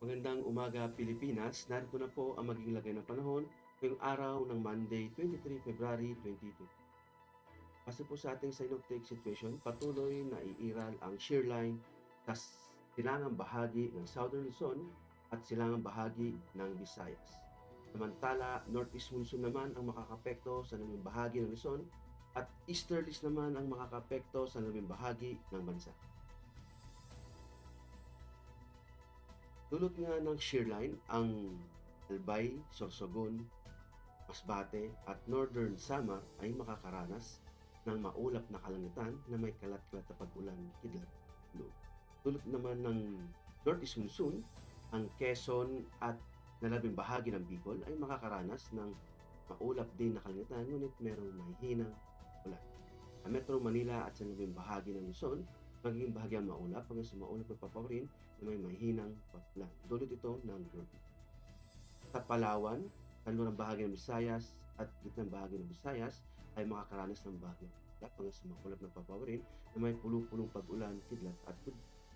Magandang umaga Pilipinas, narito na po ang magiging lagay ng panahon ngayong araw ng Monday, 23 February 2020. Base po sa ating synoptic situation, patuloy na iiral ang shear line sa silangang bahagi ng Southern Luzon at silangang bahagi ng Visayas. Samantala, northeast monsoon naman ang makakapekto sa naming bahagi ng Luzon at easterlies naman ang makakapekto sa naming bahagi ng bansa. Dulot nga ng shear line ang Albay, Sorsogon, Masbate at Northern Samar ay makakaranas ng maulap na kalangitan na may kalat-kalat na pag-ulan kidlat. Dulot naman ng Northeast Monsoon, ang Quezon at nalabing bahagi ng Bicol ay makakaranas ng maulap din na kalangitan ngunit merong mahihinang ulan. Sa Metro Manila at sa nalabing bahagi ng Luzon, magiging bahagyang maulap hanggang sa maulap na papawirin na may mahinang pag-ulan. Dulot ito ng Northeast. Sa Palawan, kanlurang bahagi ng Visayas at gitnang bahagi ng Visayas ay makakaranas ng bahagyang ulap hanggang sa maulap na papawirin na may pulong-pulong pag-ulan, kidlat at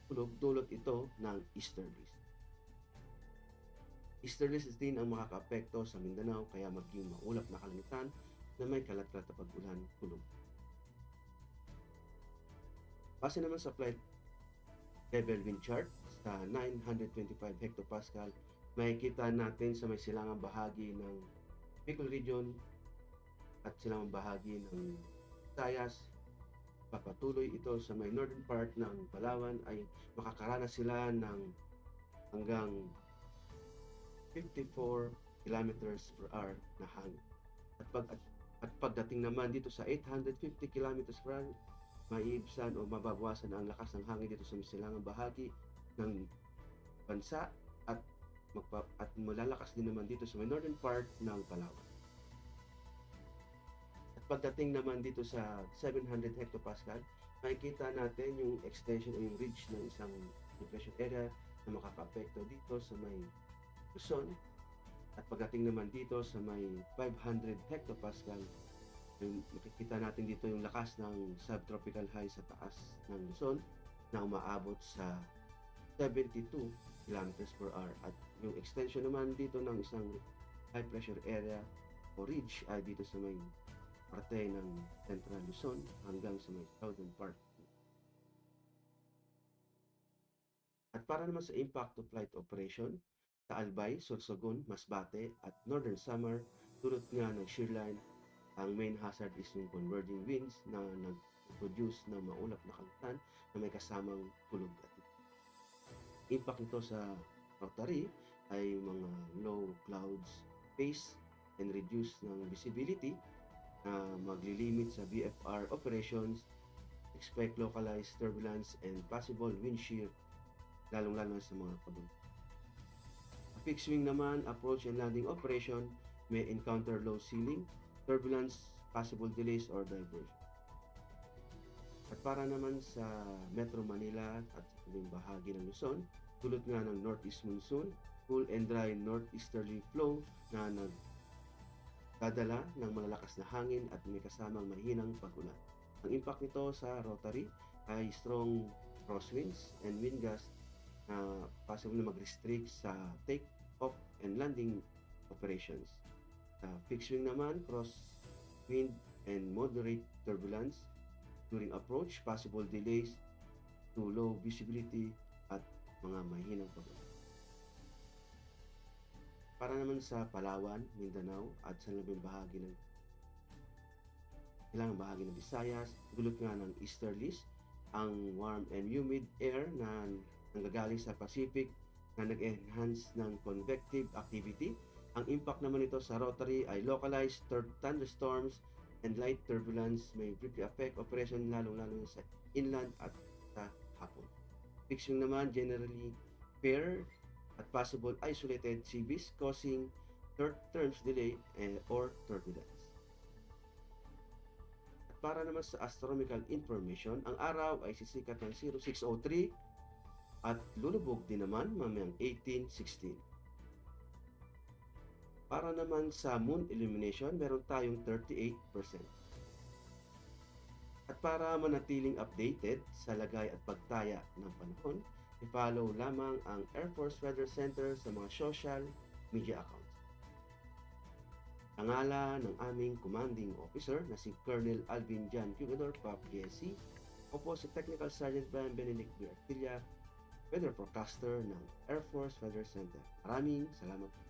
kulog. Dulot ito ng easterlies. Easterlies din ang makakaapekto sa Mindanao kaya maging maulap na kalangitan na may kalat-kalat na pag-ulan, kulog. Base naman sa flight level wind chart sa 925 hectopascal, makikita natin sa may silangang bahagi ng Bicol Region at silangang bahagi ng Visayas. Papatuloy ito sa may northern part ng Palawan ay makakaranas sila ng hanggang 54 kilometers per hour na hangin. At pagdating naman dito sa 850 kilometers per hour, maiibsan o mababawasan ang lakas ng hangin dito sa silangang bahagi ng bansa at malalakas din naman dito sa may northern part ng Palawan. At pagdating naman dito sa 700 hectopascal, makikita natin yung extension o yung ridge ng isang depression area na makaka-apekto dito sa may Luzon. At pagdating naman dito sa may 500 hectopascal, makikita natin dito yung lakas ng subtropical high sa taas ng Luzon na umaabot sa 72 kilometers per hour. At yung extension naman dito ng isang high pressure area o ridge ay dito sa may parte ng Central Luzon hanggang sa may southern part. At para naman sa impact of flight operation, sa Albay, Sorsogon, Masbate at Northern Samar, dulot nga ng shear line, ang main hazard is yung converging winds na nag-produce ng maulap na kalangitan na may kasamang kulog at impact nito sa rotary ay mga low clouds phase and reduce ng visibility na maglilimit sa VFR operations, expect localized turbulence and possible wind shear lalong-lalo sa mga kabon. Sa fixed wing naman, approach and landing operation may encounter low ceiling, turbulence, possible delays or diversion. At para naman sa Metro Manila at sa tabing bahagi ng Luzon, dulot nga ng northeast monsoon, cool and dry northeasterly flow na nagdadala ng malalakas na hangin at may kasamang mahinang pag-ulan. Ang impact nito sa rotary ay strong crosswinds and wind gusts na possible na mag-restrict sa take-off and landing operations. Sa fixed wing naman, cross wind and moderate turbulence during approach, possible delays to low visibility at mga mahinang pag-ulan. Para naman sa Palawan, Mindanao at sa labing bahagi ng ilang bahagi ng Visayas, dulot nga ng easterlies, ang warm and humid air na nanggagaling sa Pacific na nag-enhance ng convective activity. Ang impact naman nito sa rotary ay localized thunderstorms and light turbulence may briefly affect operation lalong-lalo sa inland at sa hapon. Fixed wing naman generally fair at possible isolated seabees causing short-term delay or turbulence. At para naman sa astronomical information, ang araw ay sisikat ng 0603 at lulubog din naman mamayang 1816. Para naman sa moon illumination, meron tayong 38%. At para manatiling updated sa lagay at pagtaya ng panahon, I-follow lamang ang Air Force Weather Center sa mga social media accounts. Ang ngalan ng aming commanding officer na si Colonel Alvin John Cugador, Pop JSC, o po si Technical Sergeant Brian Benedict B. Artilla, Weather Forecaster ng Air Force Weather Center. Maraming salamat po.